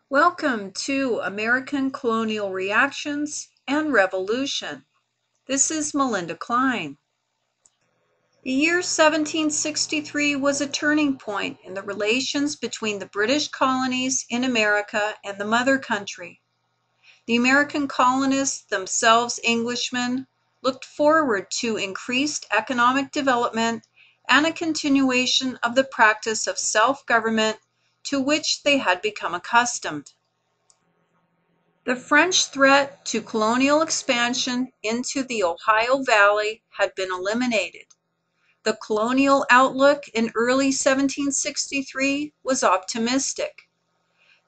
Welcome to American Colonial Reactions and Revolution. This is Melinda Klein. The year 1763 was a turning point in the relations between the British colonies in America and the mother country. The American colonists, themselves Englishmen, looked forward to increased economic development and a continuation of the practice of self-government to which they had become accustomed. The French threat to colonial expansion into the Ohio Valley had been eliminated. The colonial outlook in early 1763 was optimistic.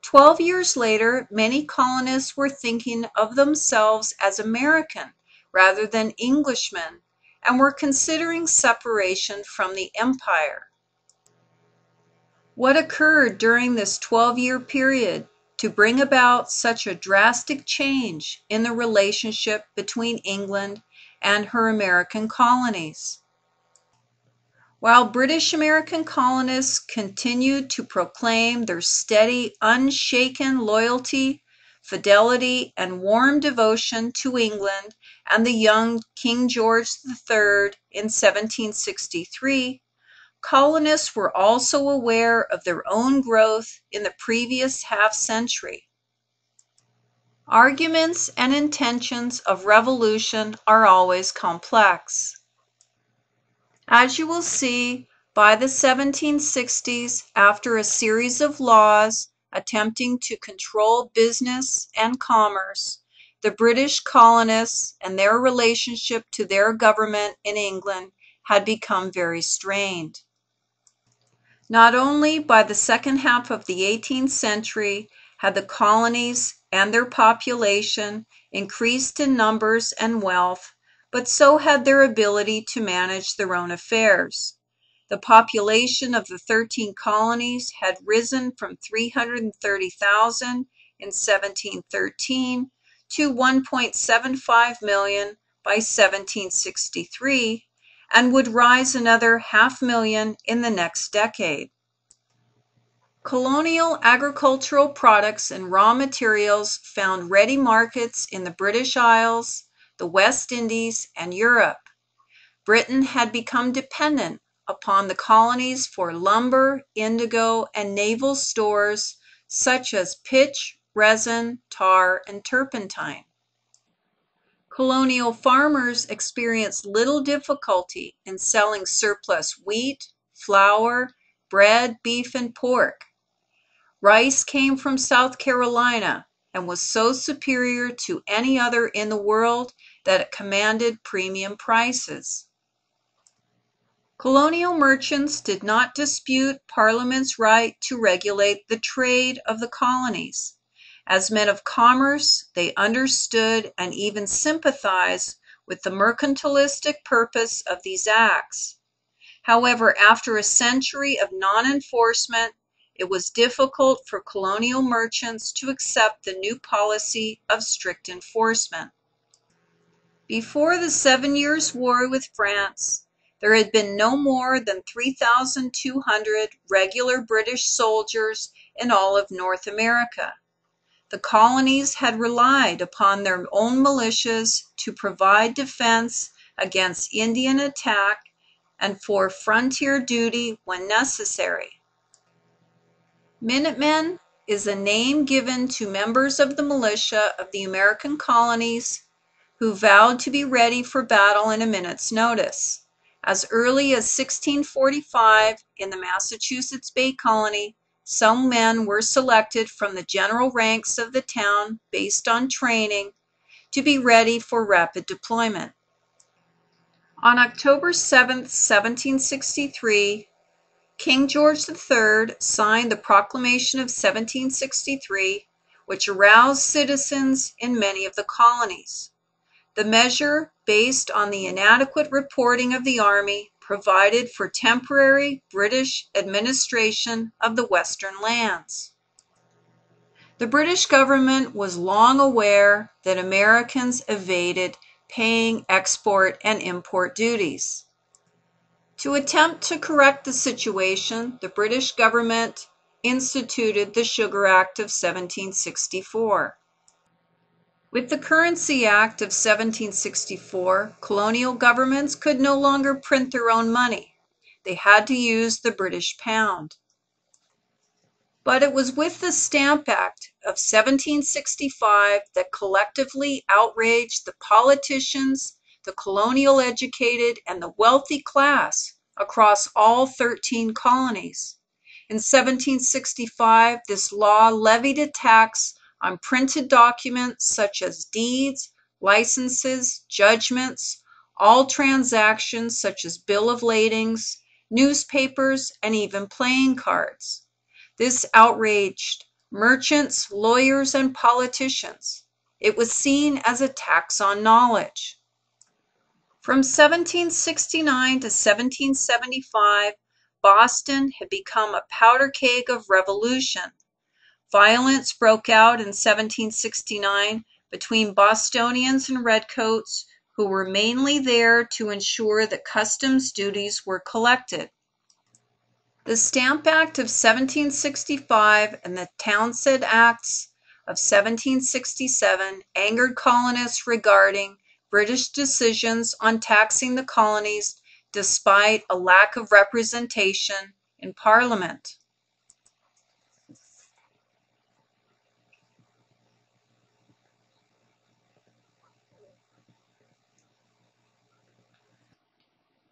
12 years later, many colonists were thinking of themselves as American rather than Englishmen and were considering separation from the empire. What occurred during this 12-year period to bring about such a drastic change in the relationship between England and her American colonies? While British American colonists continued to proclaim their steady, unshaken loyalty, fidelity, and warm devotion to England and the young King George III in 1763, colonists were also aware of their own growth in the previous half-century. Arguments and intentions of revolution are always complex. As you will see, by the 1760s, after a series of laws attempting to control business and commerce, the British colonists and their relationship to their government in England had become very strained. Not only by the second half of the 18th century had the colonies and their population increased in numbers and wealth, but so had their ability to manage their own affairs. The population of the 13 colonies had risen from 330,000 in 1713 to 1.75 million by 1763, and would rise another 500,000 in the next decade. Colonial agricultural products and raw materials found ready markets in the British Isles, the West Indies, and Europe. Britain had become dependent upon the colonies for lumber, indigo, and naval stores such as pitch, resin, tar, and turpentine. Colonial farmers experienced little difficulty in selling surplus wheat, flour, bread, beef, and pork. Rice came from South Carolina and was so superior to any other in the world that it commanded premium prices. Colonial merchants did not dispute Parliament's right to regulate the trade of the colonies. As men of commerce, they understood and even sympathized with the mercantilistic purpose of these acts. However, after a century of non-enforcement, it was difficult for colonial merchants to accept the new policy of strict enforcement. Before the 7 Years' War with France, there had been no more than 3,200 regular British soldiers in all of North America. The colonies had relied upon their own militias to provide defense against Indian attack and for frontier duty when necessary. Minutemen is a name given to members of the militia of the American colonies who vowed to be ready for battle in a minute's notice. As early as 1645, in the Massachusetts Bay Colony, some men were selected from the general ranks of the town based on training to be ready for rapid deployment. On October 7, 1763, King George III signed the Proclamation of 1763, which aroused citizens in many of the colonies. The measure, based on the inadequate reporting of the Army, provided for temporary British administration of the Western lands. The British government was long aware that Americans evaded paying export and import duties. To attempt to correct the situation, the British government instituted the Sugar Act of 1764. With the Currency Act of 1764, colonial governments could no longer print their own money. They had to use the British pound. But it was with the Stamp Act of 1765 that collectively outraged the politicians, the colonial educated, and the wealthy class across all 13 colonies. In 1765, this law levied a tax on printed documents such as deeds, licenses, judgments, all transactions such as bill of ladings, newspapers, and even playing cards. This outraged merchants, lawyers, and politicians. It was seen as a tax on knowledge. From 1769 to 1775, Boston had become a powder keg of revolution. Violence broke out in 1769 between Bostonians and Redcoats, who were mainly there to ensure that customs duties were collected. The Stamp Act of 1765 and the Townshend Acts of 1767 angered colonists regarding British decisions on taxing the colonies despite a lack of representation in Parliament.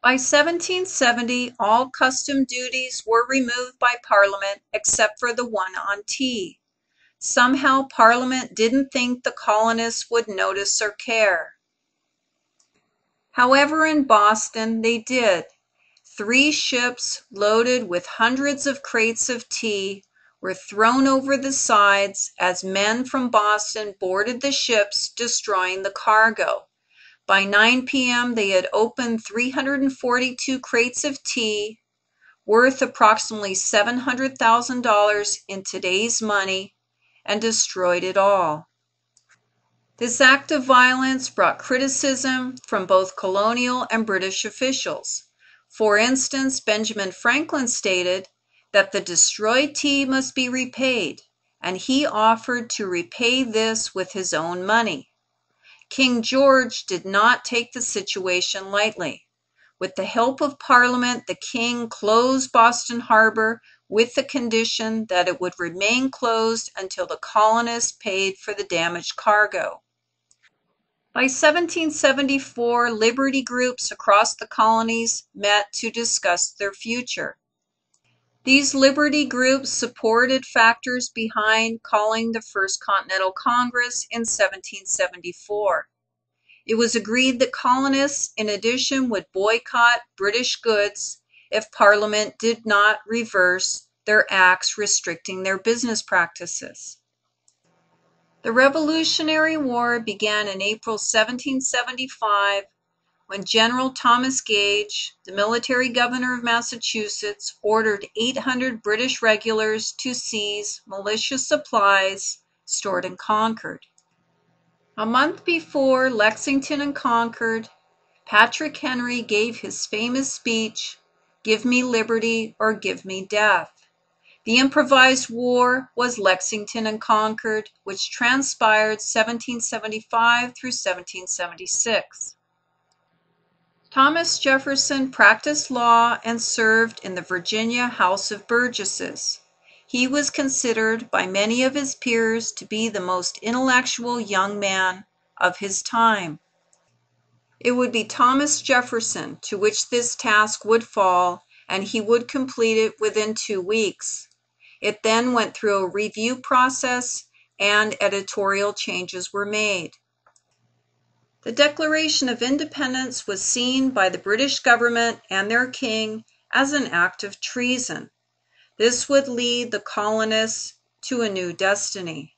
By 1770, all custom duties were removed by Parliament except for the one on tea. Somehow Parliament didn't think the colonists would notice or care. However, in Boston they did. 3 ships loaded with hundreds of crates of tea were thrown over the sides as men from Boston boarded the ships, destroying the cargo. By 9 p.m. they had opened 342 crates of tea, worth approximately $700,000 in today's money, and destroyed it all. This act of violence brought criticism from both colonial and British officials. For instance, Benjamin Franklin stated that the destroyed tea must be repaid, and he offered to repay this with his own money. King George did not take the situation lightly. With the help of Parliament, the king closed Boston Harbor with the condition that it would remain closed until the colonists paid for the damaged cargo. By 1774, liberty groups across the colonies met to discuss their future. These liberty groups supported factors behind calling the First Continental Congress in 1774. It was agreed that colonists, in addition, would boycott British goods if Parliament did not reverse their acts restricting their business practices. The Revolutionary War began in April 1775 when General Thomas Gage, the military governor of Massachusetts, ordered 800 British regulars to seize militia supplies stored in Concord. A month before Lexington and Concord, Patrick Henry gave his famous speech, "Give me liberty or give me death." The improvised war was Lexington and Concord, which transpired 1775 through 1776. Thomas Jefferson practiced law and served in the Virginia House of Burgesses. He was considered by many of his peers to be the most intellectual young man of his time. It would be Thomas Jefferson to which this task would fall, and he would complete it within 2 weeks. It then went through a review process, and editorial changes were made. The Declaration of Independence was seen by the British government and their king as an act of treason. This would lead the colonists to a new destiny.